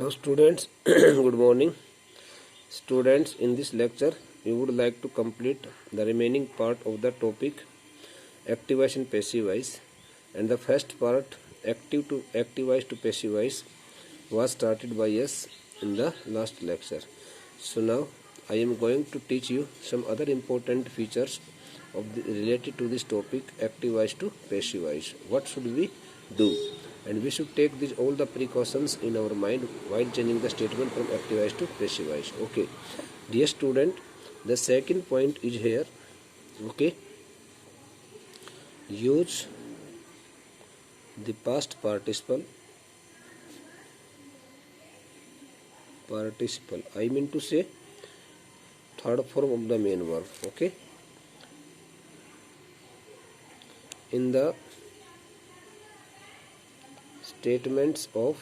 Hello students, good morning. Students, in this lecture we would like to complete the remaining part of the topic activize and passivize, and the first part activize to passivize was started by us in the last lecture. So now I am going to teach you some other important features related to this topic activize to passivize. What should we do? And we should take all the precautions in our mind while changing the statement from activize to passivize. Okay, dear student, the second point is here. Okay, use the past participle. I mean to say third form of the main verb. Okay, in the statements of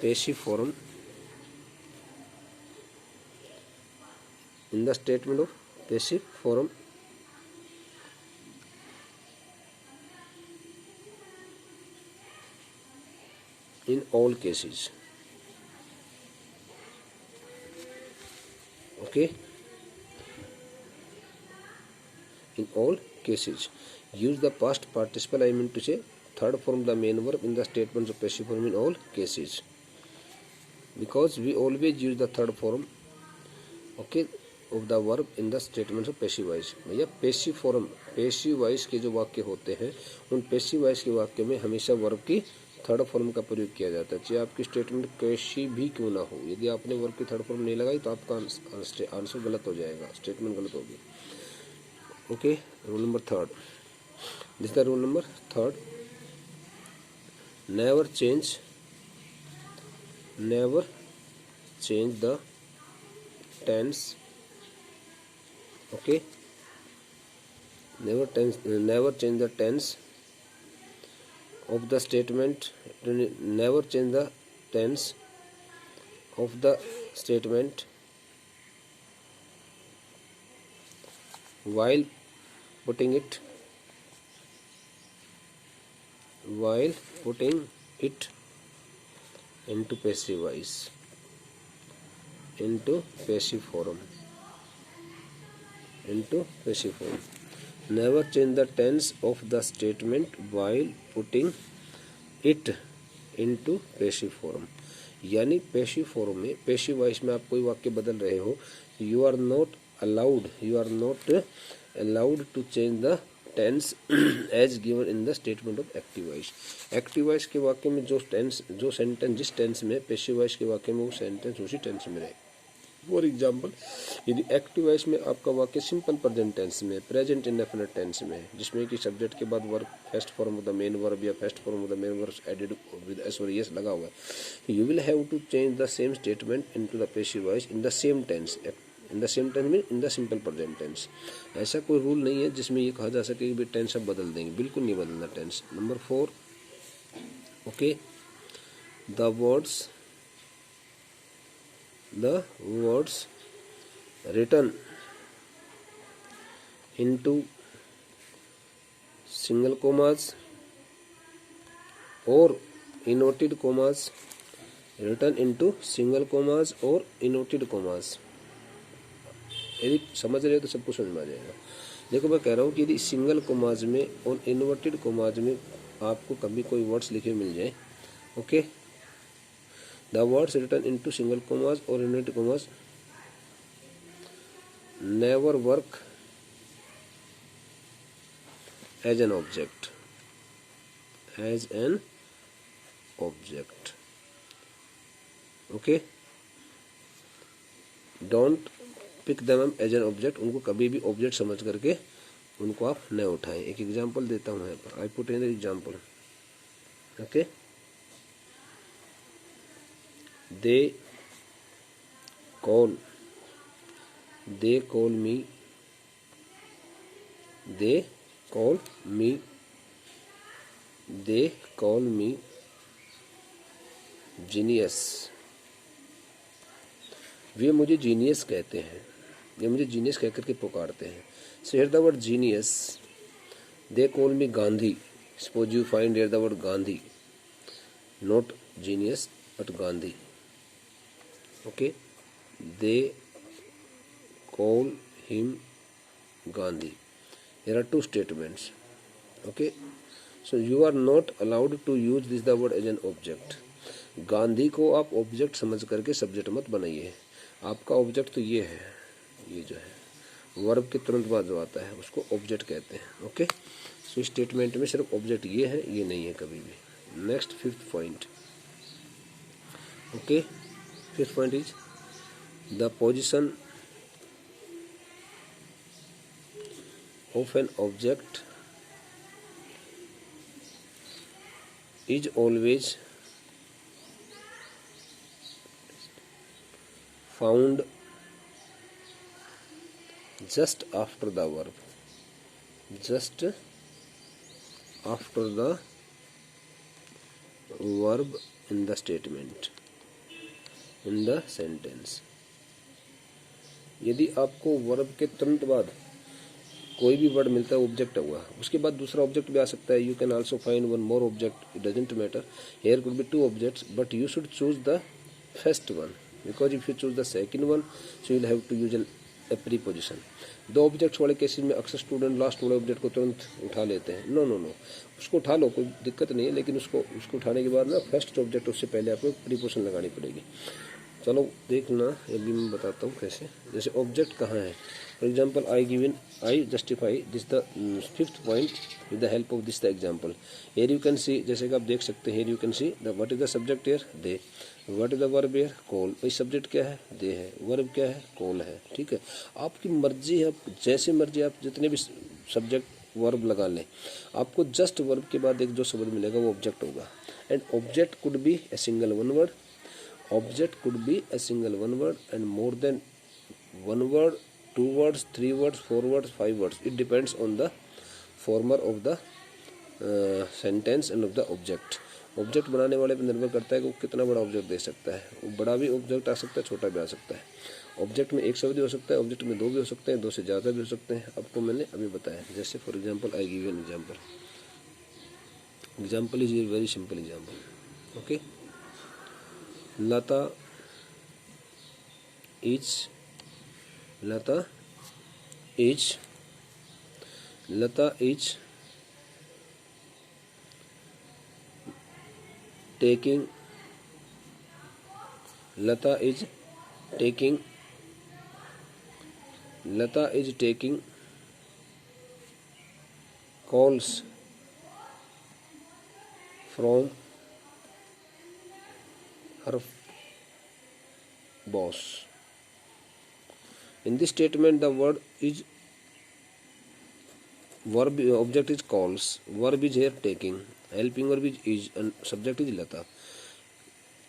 passive form, in the statement of passive form in all cases. Okay, in all cases use the past participle, I mean to say third form the main verb in the statements of passive form in all cases, because we always use the third form, okay, of the verb in the statements of passive voice. भैया passive form passive voice के जो वाक्य होते हैं उन passive voice के वाक्य में हमेशा वर्ब की थर्ड फॉर्म का प्रयोग किया जाता है, चाहे आपकी स्टेटमेंट कैसी भी क्यों ना हो। यदि आपने वर्ब की थर्ड फॉर्म नहीं लगाई तो आपका आंसर गलत हो जाएगा, स्टेटमेंट गलत होगी। Okay, rule number third, this is the rule number third, never change the tense. Okay, never change the tense of the statement. Never change the tense of the statement while putting it into passive voice, into passive form. Never change the tense of the statement while putting it into passive form. यानी passive form में, passive voice में आप कोई वाक्य बदल रहे हो, you are not allowed to change the tense as given in the statement of active voice. Active voice के वाक्य में जो सेंटेंस जिस टेंस में, पैसिव वॉइस के वाक्य में वो सेंटेंस उसी टेंस में रहे। फॉर एग्जांपल, यदि एक्टिव वॉइस में आपका वाक्य सिंपल प्रेजेंट टेंस में, प्रेजेंट इंडेफिनिट टेंस में है, जिसमें कि सब्जेक्ट के बाद verb first form of the main verb या first form of the main verb added with s और यस लगा हुआ है, you will have to change the same statement into the passive voice in the same tense. In the same tense में in the simple present tense. ऐसा कोई rule नहीं है जिसमें ये कहा जा सके कि टेंस अब बदल देंगे, बिल्कुल नहीं बदलना tense. Number 4, okay, the words written into single commas or inverted commas, written into single commas or inverted commas। यदि समझ रहे हो तो सब कुछ समझ में आ जाएगा। देखो मैं कह रहा हूँ कि यदि सिंगल कोमाज में और इन्वर्टेड कोमाज में आपको कभी कोई वर्ड्स लिखे मिल जाए, okay, the words written into single commas और inverted commas never work as an object, okay, don't pick them up as an object। उनको कभी भी ऑब्जेक्ट समझ करके उनको आप न उठाएं। एक एग्जांपल देता हूं यहाँ पर, I put in the example, okay, they call me genius। वे मुझे जीनियस कहते हैं, ये मुझे जीनियस कहकर के पुकारते हैं। So here the word genius, they call me Gandhi, Suppose you find here the word Gandhi, not genius but Gandhi. Okay, they call him Gandhi. There are two statements. Okay, so you are not allowed to use this the word as an object. Gandhi को आप object समझ करके subject मत बनाइए. आपका object तो ये है, ये जो है वर्ब के तुरंत बाद जो आता है उसको ऑब्जेक्ट कहते हैं. ओके, सो स्टेटमेंट में सिर्फ ऑब्जेक्ट ये है, ये नहीं है कभी भी. Next fifth point. Okay, fifth point is the position of an object is always found just after the verb, just after the verb in the statement, in the sentence. यदि आपको वर्ब के तुरंत बाद कोई भी वर्ड मिलता है object हुआ, उसके बाद दूसरा ऑब्जेक्ट भी आ सकता है. You can also find one more object, it doesn't matter. Here could be two objects but you should choose the first one, because if you choose the second one so you will have to use a preposition. दो objects वाले cases में अक्सर student last वाले object को तुरंत उठा लेते हैं. नो नो नो, उसको उठा लो, कोई दिक्कत नहीं है, लेकिन उसको उठाने के बाद ना फर्स्ट ऑब्जेक्ट उससे पहले आपको प्रीपोजिशन लगानी पड़ेगी. चलो देखना, अभी मैं बताता हूँ कैसे. जैसे ऑब्जेक्ट कहाँ है, for example I justify this the fifth point with the help of this the example. Here you can सी, जैसे कि आप देख सकते हैं, here you can see the what is the subject here, they. What is the verb here, call. भाई subject क्या है, दे है. वर्ब क्या है, कॉल है. ठीक है, आपकी मर्जी है, आप जैसे मर्जी आप जितने भी सब्जेक्ट वर्ब लगा लें, आपको जस्ट वर्ब के बाद एक जो शब्द मिलेगा वो ऑब्जेक्ट होगा. And object could be a single one word. Object could be a single one word and more than one word, 2 words, 3 words, 4 words, 5 words. It depends on the former of the sentence and of the object. Object बनाने वाले पर निर्भर करता है कि वो कितना बड़ा ऑब्जेक्ट दे सकता है. वो बड़ा भी ऑब्जेक्ट आ सकता है, छोटा भी आ सकता है. ऑब्जेक्ट में एक शब्द भी हो सकता है, ऑब्जेक्ट में दो भी हो सकते हैं, दो से ज़्यादा भी हो सकते हैं. आपको मैंने अभी बताया. जैसे for example I give an example. Example is a very simple example. Okay, Lata is taking calls from her boss. In this statement the word is verb, object is calls, verb is here taking, helping verb is and subject is Lata.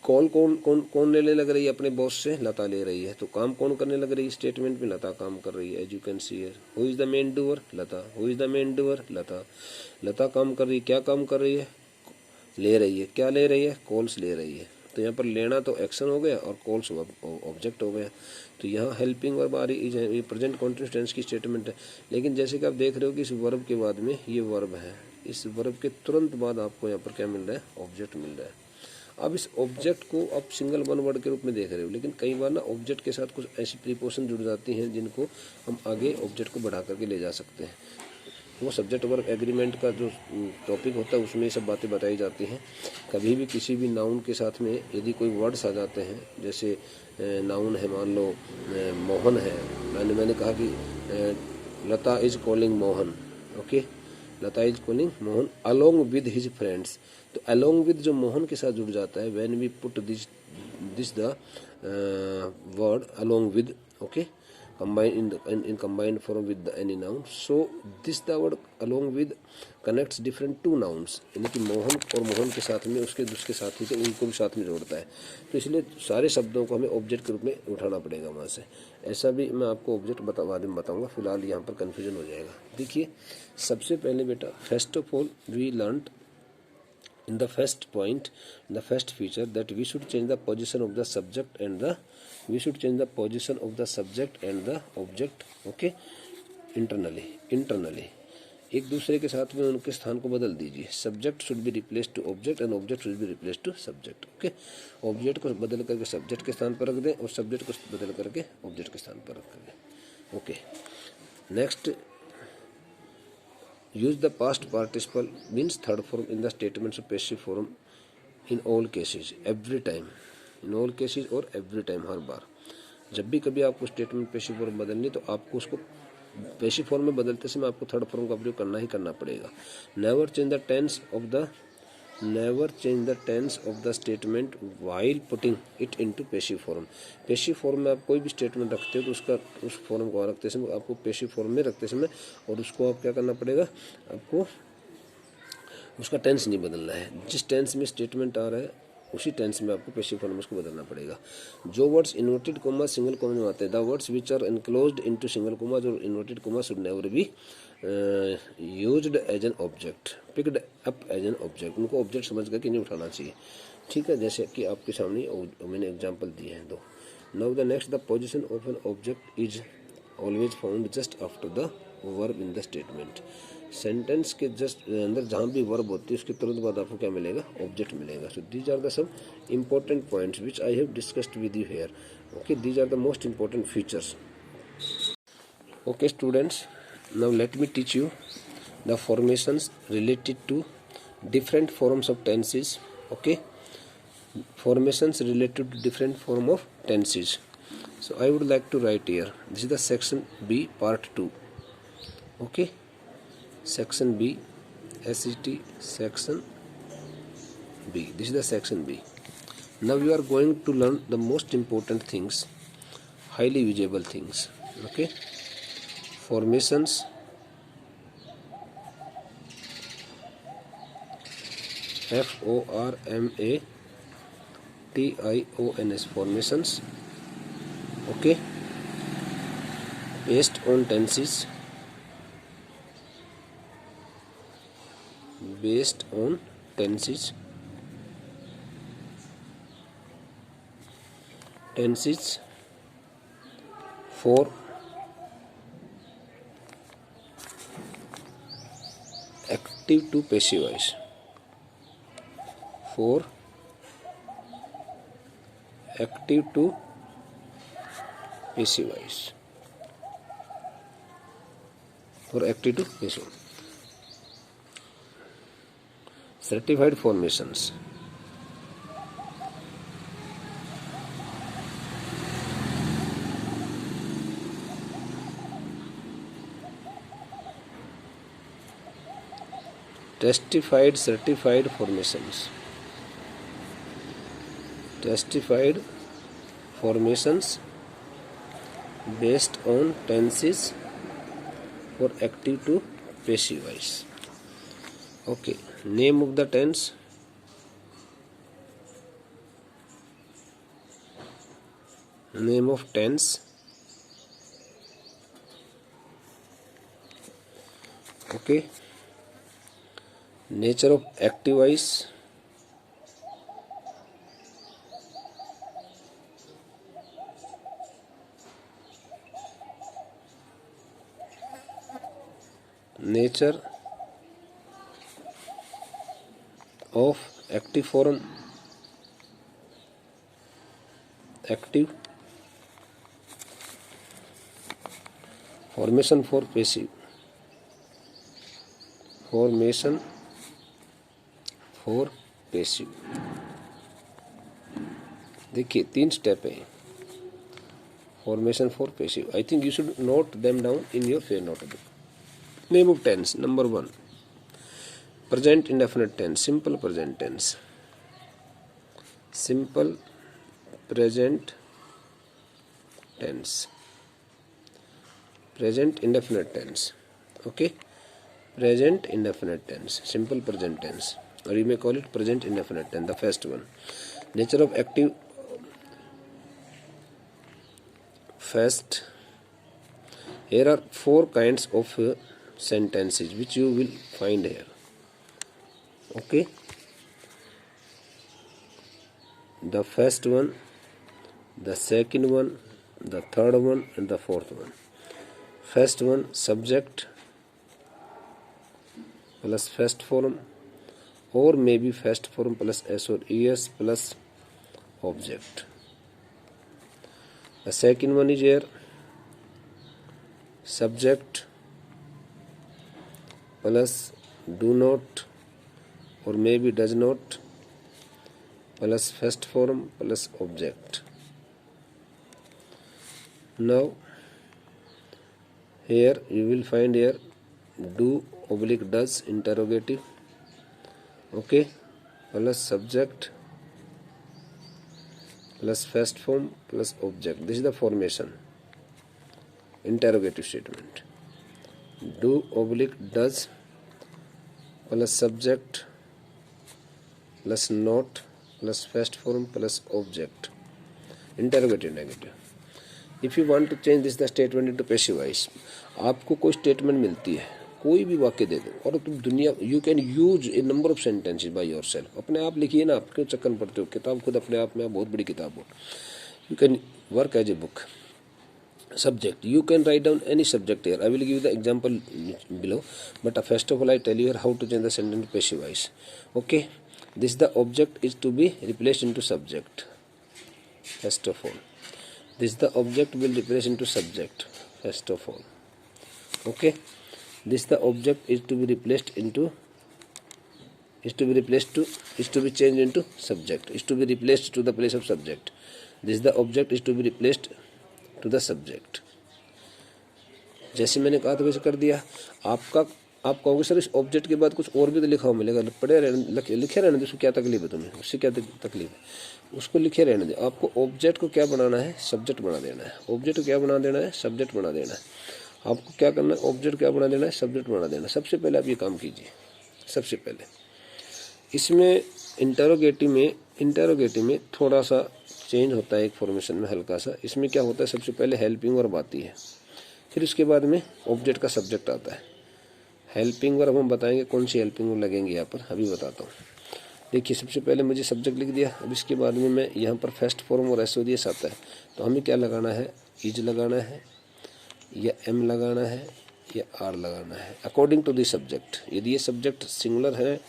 Call कौन लेने लग रही है अपने boss से, लता ले रही है. तो काम कौन करने लग रही है स्टेटमेंट में, लता काम कर रही है. As you can see here, who is the main doer, Lata. Who is the main doer, Lata. Lata काम कर रही है. क्या काम कर रही है, ले रही है. क्या ले रही है, कॉल्स ले रही है. तो यहाँ पर लेना तो एक्शन हो गया और कॉल्स ऑब्जेक्ट हो गया. तो यहाँ हेल्पिंग वर्ब आ रही है, ये प्रेजेंट कॉन्टिन्यूअस टेंस की स्टेटमेंट है. लेकिन जैसे कि आप देख रहे हो कि इस वर्ब के बाद में ये वर्ब है, इस वर्ब के तुरंत बाद आपको यहाँ पर क्या मिल रहा है, ऑब्जेक्ट मिल रहा है. अब इस ऑब्जेक्ट को आप सिंगल वन वर्ड के रूप में देख रहे हो, लेकिन कई बार ना ऑब्जेक्ट के साथ कुछ ऐसी प्रीपोजिशन जुड़ जाती हैं जिनको हम आगे ऑब्जेक्ट को बढ़ा करके ले जा सकते हैं. वो सब्जेक्ट वर्ब एग्रीमेंट का जो टॉपिक होता है उसमें ये सब बातें बताई जाती हैं. कभी भी किसी भी नाउन के साथ में यदि कोई वर्ड्स आ जाते हैं, जैसे नाउन है, मान लो मोहन है, मैंने कहा कि Lata is calling Mohan. Okay, Lata is calling Mohan along with his friends. तो अलोंग विद जो मोहन के साथ जुड़ जाता है, when we put this the word along with, okay, combined in combined form with the any noun, so this the word along with connects different two nouns. यानी कि मोहन और मोहन के साथ में उसके साथी थे, उनको भी साथ में जोड़ता है. तो इसलिए सारे शब्दों को हमें ऑब्जेक्ट के रूप में उठाना पड़ेगा वहाँ से. ऐसा भी मैं आपको ऑब्जेक्ट बाद में बताऊंगा, फिलहाल यहाँ पर कन्फ्यूजन हो जाएगा. देखिए, सबसे पहले बेटा, first of all we learned in the first point, the first feature, that we should change the position of the subject and the object, okay, internally. एक दूसरे के साथ में उनके स्थान को बदल दीजिए। Subject should be replace to object and object should be replace to subject. Okay, object को बदल करके सब्जेक्ट के स्थान पर रख दें और सब्जेक्ट को बदल करके ऑब्जेक्ट के स्थान पर रख दें। Okay, next, use the past participle means third form in the statements of passive form in all cases, every time, in all cases और every time, हर बार। जब भी कभी आपको स्टेटमेंट पैसिव फॉर्म बदलनी तो आपको उसको पैसिव फॉर्म में बदलते समय आपको थर्ड फॉर्म का प्रयोग करना ही करना पड़ेगा। Never change the tense of the statement while putting it into passive form. Passive form में आप कोई भी स्टेटमेंट रखते हो तो उसका उस फॉर्म को रखते समय आपको पैसिव फॉर्म में रखते समय और उसको आप क्या करना पड़ेगा, आपको उसका टेंस नहीं बदलना है। जिस टेंस में स्टेटमेंट आ रहा है उसी टेंस में आपको पैसिव फॉर्म में उसको बदलना पड़ेगा। जो words inverted comma single comma में आते हैं, the words which are enclosed into single comma और inverted comma should never be used as an object, picked up as an object. उनको ऑब्जेक्ट समझ करके नहीं उठाना चाहिए। ठीक है, जैसे कि आपके सामने मैंने एग्जांपल दिए हैं दो। Now the next, the position of an object is always found just after the verb in the statement. Sentence के जस्ट अंदर जहाँ भी वर्ब होती है उसके तुरंत बाद आपको क्या मिलेगा, ऑब्जेक्ट मिलेगा। So these are the some important points which I have discussed with you here. Okay, these are the most important features. Okay students, now let me teach you the formations related to different forms of tenses. Okay, formations related to different form of tenses. So I would like to write here, this is the section B part 2. Okay, section B, SET section B, this is the section B. Now you are going to learn the most important things, highly visible things. Okay, formations, formations, formations. Okay, based on tenses, tenses for active to passive voice, for active to passive voice, for active to passive. Certified formations, testified, certified formations, testified formations based on tenses for active to passive voice. Okay, name of the tense, name of tense, okay, nature of active voice, nature of active form, active, formation for passive, formation for passive. देखिए 3 step है formation for passive. I think you should note them down in your fair notebook. Name of tense. Number 1, present indefinite tense, simple present tense, simple present tense, present indefinite tense. Okay, present indefinite tense, simple present tense, or you may call it present indefinite tense. The first one, nature of active. First, here are 4 kinds of sentences which you will find here. Okay, the first one, the second one, the third one, and the fourth one. First one, subject, plus first form or maybe first form plus s or es plus object. The second one is here subject plus do not or maybe does not plus first form plus object. Now here you will find here do oblique does interrogative, okay, plus subject plus first form plus object. This is the formation, interrogative statement. Do oblique does plus subject plus not plus first form plus object, interrogative negative. If you want to change this the statement into passive voice, आपको कोई statement मिलती है, कोई भी वाक्य दे दो और तुम दुनिया you can use A number of sentences by yourself. अपने आप लिखिए ना, आप क्यों चक्कर में पड़ते हो, किताब खुद अपने आप में बहुत बड़ी किताब हो. You can work as a book. Subject, you can write down any subject here. I will give you the example below, but first of all I tell you here how to change the sentence to passive voice. Okay, this the object is to be replaced into subject. First of all, this the object will replace into subject. First of all, okay, this the object is to be replaced into is to be changed into subject, is to be replaced to the place of subject. This the object is to be replaced to the subject. जैसे मैंने कहा था वैसे कर दिया. आप कहोगे sir इस ऑब्जेक्ट के बाद कुछ और भी तो लिखा हुआ मिलेगा, पढ़े रहने लिखे रहने दे. उसको क्या तकलीफ है तुम्हें, उससे क्या तकलीफ है, उसको लिखे रहने दे. आपको ऑब्जेक्ट को क्या बनाना है, सब्जेक्ट बना देना है. ऑब्जेक्ट को क्या बना देना है, सब्जेक्ट बना देना है. आपको क्या करना है, ऑब्जेक्ट क्या बना देना है, सब्जेक्ट बना देना. सबसे पहले आप ये काम कीजिए. सबसे पहले इसमें इंटरोगेटिव में थोड़ा सा चेंज होता है एक फॉर्मेशन में हल्का सा. इसमें क्या होता है, सबसे पहले हेल्पिंग वर्ब आती है, फिर उसके बाद में ऑब्जेक्ट का सब्जेक्ट आता है. हेल्पिंग वर्ब हम बताएंगे कौन सी हेल्पिंग वर्ब लगेंगे यहाँ पर, अभी बताता हूँ. देखिए सबसे पहले मुझे सब्जेक्ट लिख दिया. अब इसके बाद में मैं यहाँ पर फर्स्ट फॉर्म और एसओडीएस आता है, तो हमें क्या लगाना है, इज लगाना है या एम लगाना है या आर लगाना है अकॉर्डिंग टू द सब्जेक्ट. यदि ये सब्जेक्ट सिंगुलर है,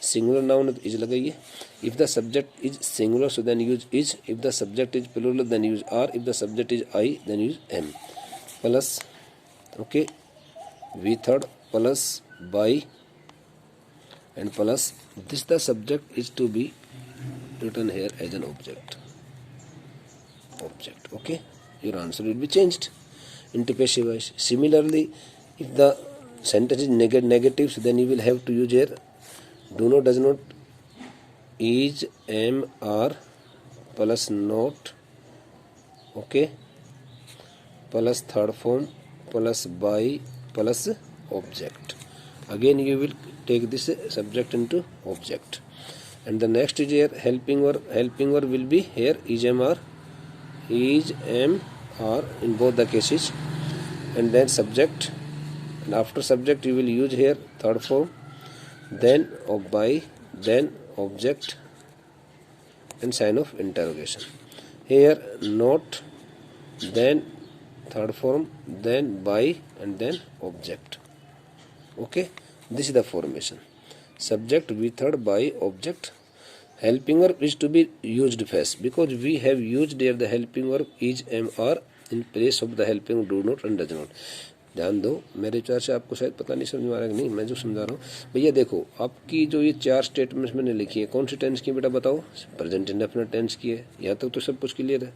सिंगुलर नाउन इज लगाइए. If the subject is singular so then use is. If the subject is plural then use are. If the subject is I then use am. Plus okay we third plus by and plus this the subject is to be written here as an object. Okay, your answer will be changed into passive voice. Similarly, if the sentence is negatives, then you will have to use here do not, does not, is, am, are plus not, okay, plus third form plus by plus object. Again you will take this subject into object. And the next is here helping verb will be here is, am, are in both the cases, and then subject, and after subject you will use here third form, then of by, then object and sign of interrogation. Here not, then third form, then by and then object. Okay, this is the formation. Subject, we third, by, object. Helping verb is to be used first because we have used here the helping verb is, am, are in place of the helping do not and does not. ध्यान दो, मेरे विचार से आपको शायद पता नहीं समझ में आ रहा है कि नहीं, मैं जो समझा रहा हूँ. भैया देखो, आपकी जो ये 4 स्टेटमेंट्स मैंने लिखी है कौन सी टेंस की बेटा बताओ, प्रेजेंट इंडेफिनिट टेंस की है. यहाँ तक तो सब कुछ क्लियर है.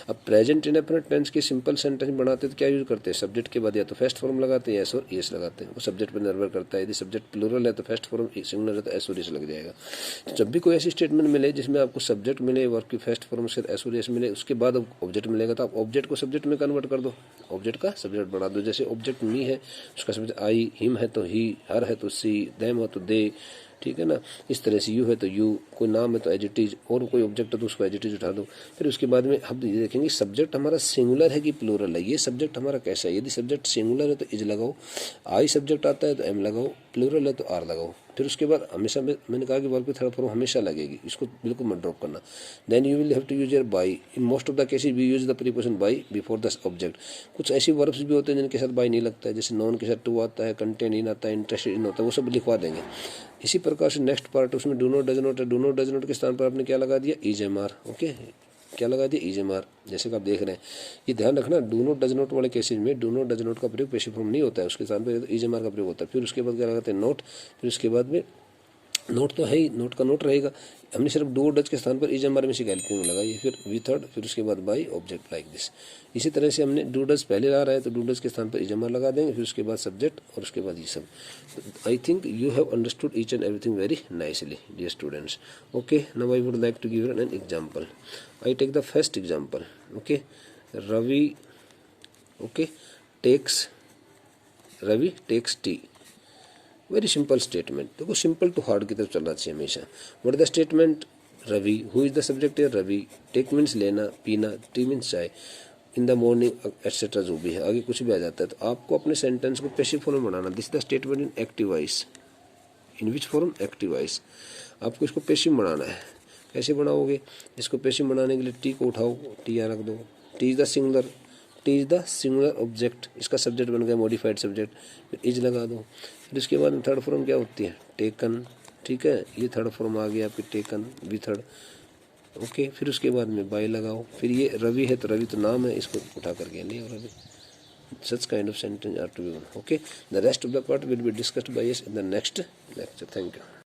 अब प्रेजेंट इंडेफिनिट टेंस के सिंपल सेंटेंस बनाते तो क्या यूज करते हैं, सब्जेक्ट के बाद या तो फर्स्ट फॉर्म लगाते हैं एस और एस लगाते हैं. वो सब्जेक्ट पर निर्भर करता है. यदि सब्जेक्ट प्लूरल है तो फर्स्ट फॉर्म, सिंगुलर है तो एस और एस लग जाएगा. तो जब भी कोई ऐसी स्टेटमेंट मिले जिसमें आपको सब्जेक्ट मिले, वर्ब की फर्स्ट फॉर्म से एस और एस मिले, उसके बाद ऑब्जेक्ट मिलेगा, तो आप ऑब्जेक्ट को सब्जेक्ट में कन्वर्ट कर दो, ऑब्जेक्ट का सब्जेक्ट बना दो. जैसे ऑब्जेक्ट मी है, उसका सब्जेक्ट आई, हिम है तो ही, हर है तो सी, देम है तो दे, ठीक है ना. इस तरह से यू है तो यू, कोई नाम है तो एज इट इज, और कोई ऑब्जेक्ट है तो उसको एज इट इज उठा दो. फिर उसके बाद में हम ये देखेंगे सब्जेक्ट हमारा सिंगुलर है कि प्लूरल है. ये सब्जेक्ट हमारा कैसा है, यदि सब्जेक्ट सिंगुलर है तो इज लगाओ, आई सब्जेक्ट आता है तो एम लगाओ, प्लूरल है तो आर लगाओ। फिर उसके बाद हमेशा मैंने कहा कि वर्ब की थर्ड फॉर्म हमेशा लगेगी, इसको बिल्कुल मत ड्रॉप करना। Then you will have to use your by. In most of the cases we use the preposition by before the object. कुछ ऐसी वर्ब्स भी होते हैं जिनके साथ बाई नहीं लगता है, जैसे नॉन के साथ टू आता है, कंटेंट इन आता है, इंटरेस्टेड इन होता है, वो सब लिखवा देंगे। इसी प्रकार से नेक्स्ट पार्ट उसमें डू नॉट डज नॉट है। डू नॉट डज नॉट के स्थान पर आपने क्या लगा दिया, इज एम आर। ओके, क्या लगा दिया, इज एम आर, जैसे कि आप देख रहे हैं। ये ध्यान रखना, डू नॉट डज नॉट वाले केसेज में डू नॉट डज नॉट का प्रयोग पेशिव फॉर्म नहीं होता है, उसके स्थान पर इज एम आर का प्रयोग होता है। फिर उसके बाद क्या लगाते हैं, नोट। फिर उसके बाद में नोट तो है ही, नोट का नोट रहेगा। हमने सिर्फ डू डज के स्थान पर इज एम आर में से हेल्पिंग में लगाई, फिर विथर्ड, फिर उसके बाद बाई ऑब्जेक्ट लाइक दिस। इसी तरह से हमने डू डज पहले ला रहा है तो डू डज के स्थान पर इज एम आर लगा देंगे, फिर उसके बाद सब्जेक्ट और उसके बाद ये सब। I think you have understood each and everything very nicely dear students. Okay, now I would like to give an example. I take the first example. Okay, Ravi takes tea. Very simple statement. देखो simple to hard की तरफ चलना चाहिए हमेशा। What the statement, Ravi, who is the subject है, Ravi, take means लेना, पीना, T means चाय, इन द मॉर्निंग एक्सेट्रा जो भी है, आगे कुछ भी आ जाता है। तो आपको अपने सेंटेंस को पैसिव फॉर्म में बनाना। This the statement in active voice. In which form, active voice. आपको इसको पैसिव बनाना है। कैसे बनाओगे, इसको पैसिव बनाने के लिए टी को उठाओ, टी यहाँ रख दो। T is the singular, T is the singular object, इसका सब्जेक्ट बन गया मॉडिफाइड सब्जेक्ट, फिर इज लगा दो। फिर इसके बाद में थर्ड फॉर्म क्या होती है, टेकन। ठीक है, ये थर्ड फॉर्म आ गया आपकी टेकन, बी थर्ड। ओके, फिर उसके बाद में बाय लगाओ। फिर ये रवि है तो रवि तो नाम है, इसको उठा करके ले Ravi. Such kind of sentence are to be. Okay, the rest of the part will be discussed by us in the next lecture. Thank you.